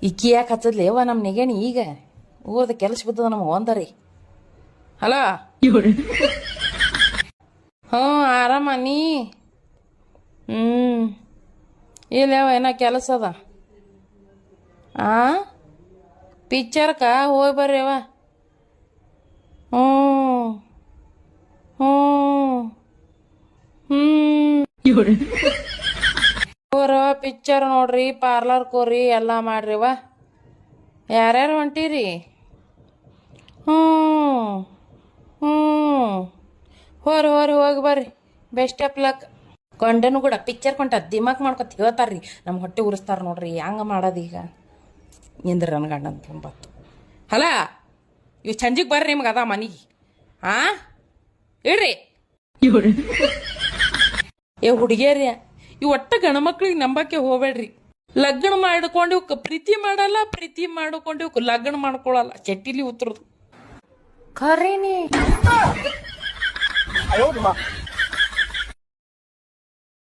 ಇಕ್ಕಿ ಯಾಕೆ ಹಚ್ಚದ್ಲೇವ ನಮ್ಮ ನೆಗೇಣಿ ಈಗ ಓದ ಕೆಲಸ ಬಿದ್ದದ ನಮಗೆ ಒಂದರಿ. ಹಲೋ ಹ್ಞೂ ಆರಾಮ ನೀ? ಇಲ್ಲವ ಏನೋ ಕೆಲಸ ಅದ. ಪಿಕ್ಚರ್ಕ ಹೋಗಿ ಬರ್ರಿ ಅವ. ಹ್ಞೂ ಹ್ಞೂ ಹೋರವ ಪಿಕ್ಚರ್ ನೋಡ್ರಿ, ಪಾರ್ಲರ್ಗೆ ಹೋರಿ, ಎಲ್ಲ ಮಾಡ್ರಿವ. ಯಾರ್ಯಾರು ಹೊಂಟೀರಿ? ಹ್ಞೂ ಹ್ಞೂ ಹೋರಿ ಹೋರಿ ಹೋಗಿ ಬರ್ರಿ. Best of luck. ಕೊಂಡನು ಕೂಡ ಪಿಕ್ಚರ್ ಕೊಂಟ ದಿಮಾಕ್ ಮಾಡ್ಕೊತ ಹೇಳ್ತಾರ್ರಿ, ನಮ್ಮ ಹೊಟ್ಟೆ ಉರಿಸ್ತಾರ ನೋಡ್ರಿ. ಹಂಗ ಮಾಡೋದೀಗ ನಿಂದ್ರಿ ನನ್ನ ಗಂಡನ ತುಂಬತ್ತು. ಹಲ ಇವು ಸಂಜಿಗೆ ಬರ್ರಿ, ನಿಮ್ಗೆ ಅದ ಮನಿಗೆ. ಇಡ್ರಿ ಏ ಹುಡುಗಿಯರಿ, ಇವು ಒಟ್ಟ ಗಣಮಕ್ಳಿಗೆ ನಂಬಕ್ಕೆ ಹೋಗ್ಬೇಡ್ರಿ. ಲಗ್ನ ಮಾಡ್ಕೊಂಡು ಇವಕ್ಕೆ ಪ್ರೀತಿ ಮಾಡಲ್ಲ, ಪ್ರೀತಿ ಮಾಡ್ಕೊಂಡು ಇವಕ್ಕೆ ಲಗ್ನ ಮಾಡ್ಕೊಳಲ್ಲ. ಚಟ್ಟಿಲಿ ಉತ್ತರದು ಖರೀನಿ.